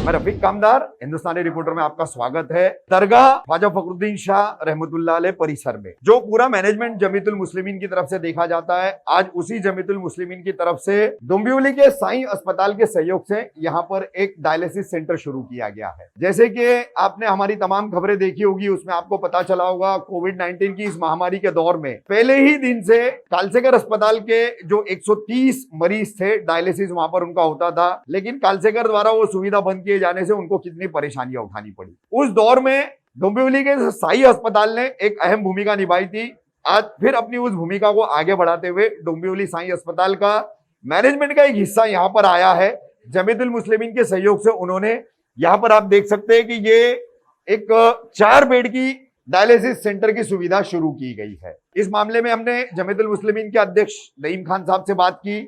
मैं रफीक कामदार, हिंदुस्तानी रिपोर्टर में आपका स्वागत है। दरगाह ख्वाजा फखरुद्दीन शाह रहमतुल्लाह अलैह परिसर में जो पूरा मैनेजमेंट जमीयतुल मुस्लिमीन की तरफ से देखा जाता है, आज उसी जमीयतुल मुस्लिमीन की तरफ से डोंबिवली के साईं अस्पताल के सहयोग से यहाँ पर एक डायलिसिस सेंटर शुरू किया गया है। जैसे कि आपने हमारी तमाम खबरें देखी होगी, उसमें आपको पता चला होगा कोविड-19 की इस महामारी के दौर में पहले ही दिन से कालसेकर अस्पताल के जो 130 मरीज थे, डायलिसिस वहां पर उनका होता था, लेकिन कालसेकर द्वारा वो सुविधा बंद किए जाने से उनको कितनी परेशानियां उठानी पड़ी। उस दौर में डोंबिवली के साई अस्पताल ने एक अहम भूमिका निभाई थी। आज फिर अपनी उस भूमिका को आगे बढ़ाते हुए डोंबिवली साई अस्पताल का मैनेजमेंट का एक हिस्सा यहाँ पर आया है। जमीयतुल मुस्लिमीन के सहयोग से उन्होंने यहाँ पर आप देख सकते हैं कि ये एक 4 बेड की डायलिसिस सेंटर की सुविधा शुरू की गई है। इस मामले में हमने जमीयतुल मुस्लिमीन के अध्यक्ष नईम खान साहब से बात की,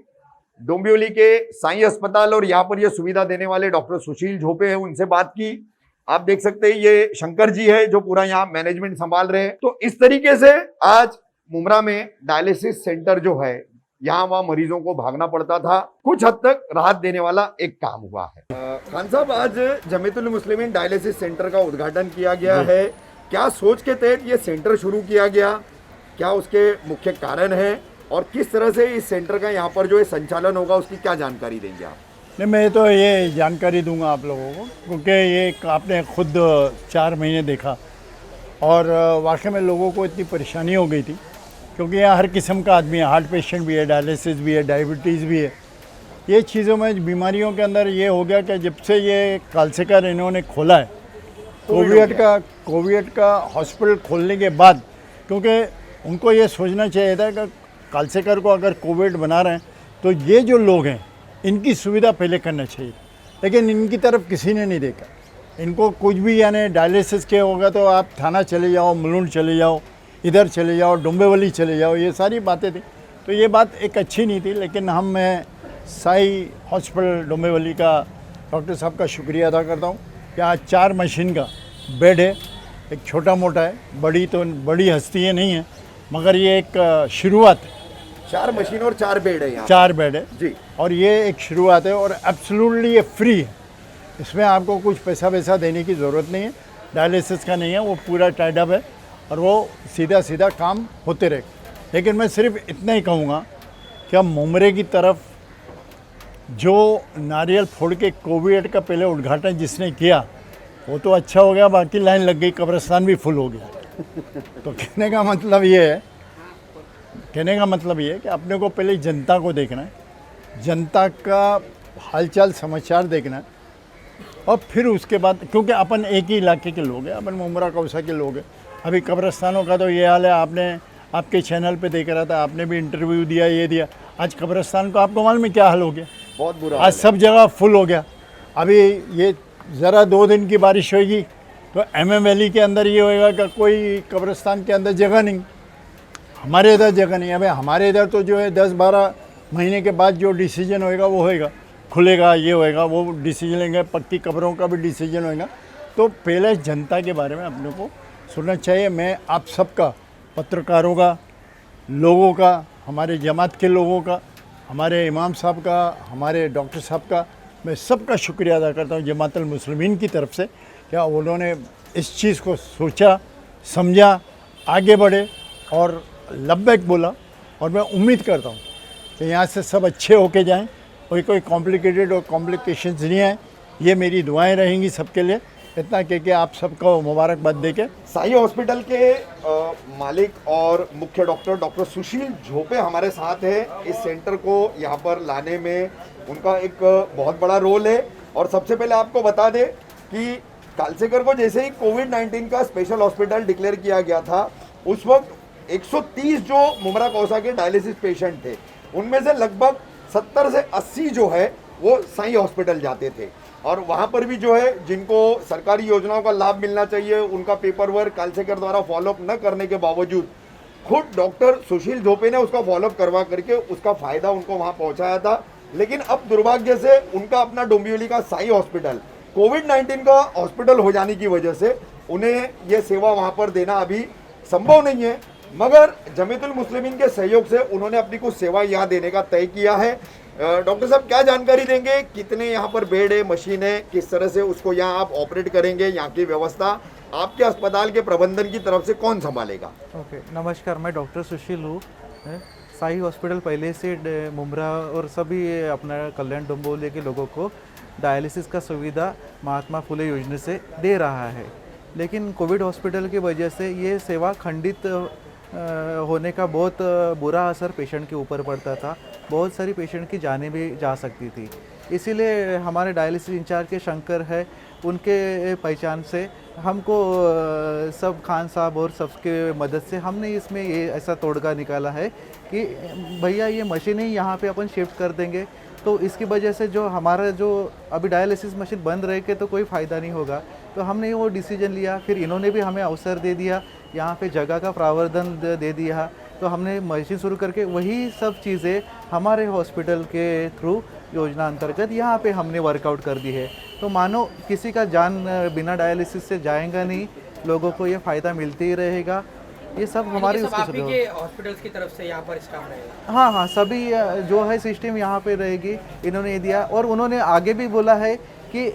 डोंबिवली के साईं अस्पताल और यहाँ पर यह सुविधा देने वाले डॉक्टर सुशील झोपे हैं, उनसे बात की। आप देख सकते हैं ये शंकर जी है जो पूरा यहाँ मैनेजमेंट संभाल रहे हैं। तो इस तरीके से आज मुमरा में डायलिसिस सेंटर जो है, यहाँ वहाँ मरीजों को भागना पड़ता था, कुछ हद तक राहत देने वाला एक काम हुआ है। खान साहब, आज जमीयतुल मुस्लिमीन डायलिसिस सेंटर का उद्घाटन किया गया है। क्या सोच के तहत ये सेंटर शुरू किया गया, क्या उसके मुख्य कारण है और किस तरह से इस सेंटर का यहाँ पर जो है संचालन होगा, उसकी क्या जानकारी देंगे आप? नहीं, मैं तो ये जानकारी दूंगा आप लोगों को, क्योंकि ये आपने खुद 4 महीने देखा और वाकई में लोगों को इतनी परेशानी हो गई थी, क्योंकि यहाँ हर किस्म का आदमी है, हार्ट पेशेंट भी है, डायलिसिस भी है, डायबिटीज़ भी है। ये चीज़ों में बीमारियों के अंदर ये हो गया कि जब से ये कालसेकर इन्होंने खोला है, कोविड का हॉस्पिटल खोलने के बाद, क्योंकि उनको ये सोचना चाहिए था कि कालसेकर को अगर कोविड बना रहे हैं तो ये जो लोग हैं इनकी सुविधा पहले करना चाहिए, लेकिन इनकी तरफ किसी ने नहीं देखा। इनको कुछ भी यानी डायलिसिस के होगा तो आप थाना चले जाओ, मुलुंड चले जाओ, इधर चले जाओ, डोंबिवली चले जाओ, ये सारी बातें थी। तो ये बात एक अच्छी नहीं थी, लेकिन मैं साई हॉस्पिटल डोंबिवली का डॉक्टर साहब का शुक्रिया अदा करता हूँ कि आज 4 मशीन का बेड है, एक छोटा मोटा है, बड़ी हस्ती है नहीं है, मगर ये एक शुरुआत है। 4 मशीन और 4 बेड है यहाँ? 4 बेड है जी, और ये एक शुरुआत है और एब्सोल्युटली ये फ्री है। इसमें आपको कुछ पैसा देने की ज़रूरत नहीं है, डायलिसिस का नहीं है, वो पूरा टाइड अप है और वो सीधा काम होते रहे। लेकिन मैं सिर्फ इतना ही कहूँगा कि अब मुमरे की तरफ जो नारियल फोड़ के कोविड का पहले उद्घाटन जिसने किया वो तो अच्छा हो गया, बाकी लाइन लग गई, कब्रिस्तान भी फुल हो गया। तो कहने का मतलब ये है कि अपने को पहले जनता को देखना है, जनता का हालचाल समाचार देखना है और फिर उसके बाद, क्योंकि अपन एक ही इलाके के लोग हैं, अपन मुमरा कौसा के लोग हैं। अभी कब्रिस्तानों का तो ये हाल है, आपने आपके चैनल पे देख रहा था, आपने भी इंटरव्यू दिया, ये दिया। आज कब्रिस्तान को आपको मालूम है क्या हाल हो गया? बहुत बुरा। आज सब जगह फुल हो गया। अभी ये ज़रा 2 दिन की बारिश होगी तो MM वैली के अंदर ये होएगा कि कोई कब्रिस्तान के अंदर जगह नहीं, हमारे इधर जगह नहीं। अबे हमारे इधर तो जो है 10-12 महीने के बाद जो डिसीजन होएगा वो होएगा, खुलेगा, ये होएगा, वो डिसीजन लेंगे, पक्की कब्रों का भी डिसीजन होएगा। तो पहले जनता के बारे में अपने को सुनना चाहिए। मैं आप सबका, पत्रकारों का, लोगों का, हमारे जमात के लोगों का, हमारे इमाम साहब का, हमारे डॉक्टर साहब का, मैं सबका शुक्रिया अदा करता हूँ जमातुल मुस्लिमीन की तरफ से, क्या उन्होंने इस चीज़ को सोचा, समझा, आगे बढ़े और लब्बैक बोला। और मैं उम्मीद करता हूँ कि यहाँ से सब अच्छे होके जाएं, कोई कॉम्प्लिकेटेड और कॉम्प्लिकेशंस नहीं आए। ये मेरी दुआएं रहेंगी सबके लिए। इतना कह के आप सबको मुबारकबाद दे के, साई हॉस्पिटल के मालिक और मुख्य डॉक्टर सुशील झोपे हमारे साथ हैं। इस सेंटर को यहाँ पर लाने में उनका एक बहुत बड़ा रोल है। और सबसे पहले आपको बता दें कि कालसेकर को जैसे ही कोविड-19 का स्पेशल हॉस्पिटल डिक्लेयर किया गया था, उस वक्त 130 जो मुमरा कौसा के डायलिसिस पेशेंट थे, उनमें से लगभग 70 से 80 जो है वो साई हॉस्पिटल जाते थे। और वहाँ पर भी जो है जिनको सरकारी योजनाओं का लाभ मिलना चाहिए, उनका पेपर वर्क कालसेकर द्वारा फॉलोअप न करने के बावजूद खुद डॉक्टर सुशील झोपे ने उसका फॉलोअप करवा करके उसका फ़ायदा उनको वहाँ पहुँचाया था। लेकिन अब दुर्भाग्य से उनका अपना डोंबिवली का साई हॉस्पिटल कोविड-19 का हॉस्पिटल हो जाने की वजह से उन्हें ये सेवा वहाँ पर देना अभी संभव नहीं है। मगर जमीयतुल मुस्लिमीन के सहयोग से उन्होंने अपनी कुछ सेवा यहाँ देने का तय किया है। डॉक्टर साहब क्या जानकारी देंगे, कितने यहाँ पर बेड है, मशीन है, किस तरह से उसको यहाँ आप ऑपरेट करेंगे, यहाँ की व्यवस्था आपके अस्पताल के प्रबंधन की तरफ से कौन संभालेगा? ओके, नमस्कार, मैं डॉक्टर सुशील हूँ। साई हॉस्पिटल पहले से मुमरा और सभी अपना कल्याण डोंबिवली के लोगों को डायलिसिस का सुविधा महात्मा फुले योजना से दे रहा है, लेकिन कोविड हॉस्पिटल की वजह से ये सेवा खंडित होने का बहुत बुरा असर पेशेंट के ऊपर पड़ता था। बहुत सारी पेशेंट की जानें भी जा सकती थी। इसीलिए हमारे डायलिसिस इंचार्ज के शंकर है, उनके पहचान से हमको सब खान साहब और सबके मदद से हमने इसमें ये ऐसा तोड़गा निकाला है कि भैया ये मशीनें यहाँ पे अपन शिफ्ट कर देंगे, तो इसकी वजह से जो हमारा जो अभी डायलिसिस मशीन बंद रह के तो कोई फ़ायदा नहीं होगा। तो हमने वो डिसीजन लिया, फिर इन्होंने भी हमें अवसर दे दिया, यहाँ पे जगह का प्रावधान दे दिया, तो हमने मशीन शुरू करके वही सब चीज़ें हमारे हॉस्पिटल के थ्रू योजना अंतर्गत यहाँ पे हमने वर्कआउट कर दी है। तो मानो किसी का जान बिना डायलिसिस से जाएगा नहीं, लोगों को ये फ़ायदा मिलते ही रहेगा। ये सब हमारी सब आप ही के हॉस्पिटल्स की तरफ से यहाँ पर स्टाफ रहेगा? हाँ हाँ, सभी जो है सिस्टम यहाँ पे रहेगी, इन्होंने दिया। और उन्होंने आगे भी बोला है कि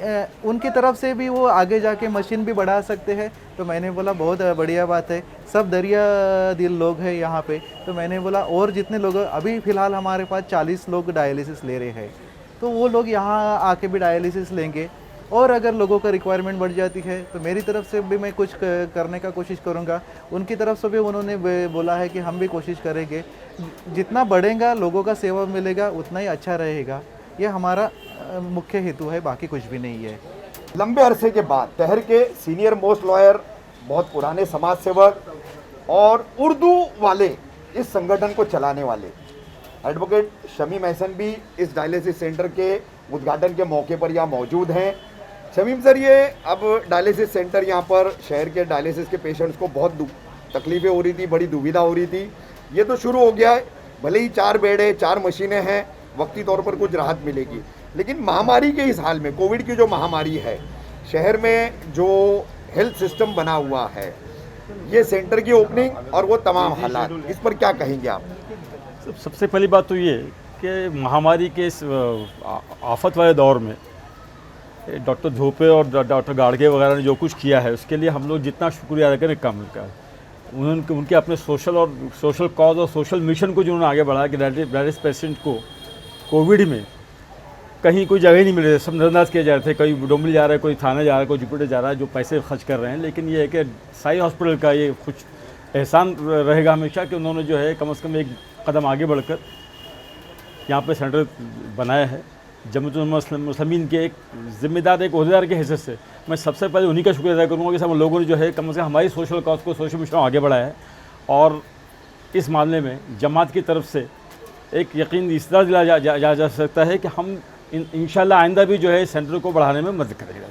उनकी तरफ से भी वो आगे जाके मशीन भी बढ़ा सकते हैं। तो मैंने बोला बहुत बढ़िया बात है, सब दरिया दिल लोग हैं यहाँ पे। तो मैंने बोला और जितने लोग अभी फ़िलहाल हमारे पास 40 लोग डायलिसिस ले रहे हैं, तो वो लोग यहाँ आके भी डायलिसिस लेंगे। और अगर लोगों का रिक्वायरमेंट बढ़ जाती है तो मेरी तरफ से भी मैं कुछ करने का कोशिश करूँगा। उनकी तरफ से भी उन्होंने बोला है कि हम भी कोशिश करेंगे। जितना बढ़ेगा लोगों का सेवा मिलेगा उतना ही अच्छा रहेगा। ये हमारा मुख्य हेतु है, बाकी कुछ भी नहीं है। लंबे अरसे के बाद शहर के सीनियर मोस्ट लॉयर, बहुत पुराने समाज सेवक और उर्दू वाले इस संगठन को चलाने वाले एडवोकेट शमीम अहसन भी इस डायलिसिस सेंटर के उद्घाटन के मौके पर यहाँ मौजूद हैं। शमीम सर, ये अब डायलिसिस सेंटर यहाँ पर शहर के डायलिसिस के पेशेंट्स को बहुत तकलीफें हो रही थी, बड़ी दुविधा हो रही थी, ये तो शुरू हो गया है। भले ही 4 बेड है, 4 मशीनें हैं, वक्ती तौर पर कुछ राहत मिलेगी, लेकिन महामारी के इस हाल में, कोविड की जो महामारी है, शहर में जो हेल्थ सिस्टम बना हुआ है, ये सेंटर की ओपनिंग और वो तमाम हालात, इस पर क्या कहेंगे आप? सबसे पहली बात तो ये कि महामारी के इस आफत वाले दौर में डॉक्टर धोपे और डॉक्टर गाड़गे वगैरह ने जो कुछ किया है, उसके लिए हम लोग जितना शुक्रिया अदा करें कम का। उनके अपने सोशल कॉज और सोशल मिशन को जो उन्होंने आगे बढ़ाया कि डायलिसिस पेशेंट को कोविड में कहीं कोई जगह ही नहीं मिल रही, सब नजरअंदाज किए जा रहे थे। कोई डोंबिवली जा रहा है, कोई थाने जा रहा है, कोई जुपिटर जा रहा है, जो पैसे खर्च कर रहे हैं। लेकिन ये है कि साई हॉस्पिटल का ये कुछ एहसान रहेगा हमेशा कि उन्होंने जो है कम से कम एक कदम आगे बढ़कर यहाँ पे सेंटर बनाया है। जमीयतुल मुस्लिमीन के एक ज़िम्मेदार, एक ओहदेदार के हिस्से से मैं सबसे पहले उन्हीं का शुक्रिया अदा करूँगा कि सब लोगों ने जो है कम से कम हमारी सोशल कॉज को, सोशल मिशन आगे बढ़ाया है। और इस मामले में जमात की तरफ से एक यकीन इस तरह दिलाया जा सकता है कि हम इंशाल्लाह आइंदा भी जो है सेंटर को बढ़ाने में मदद करेंगे।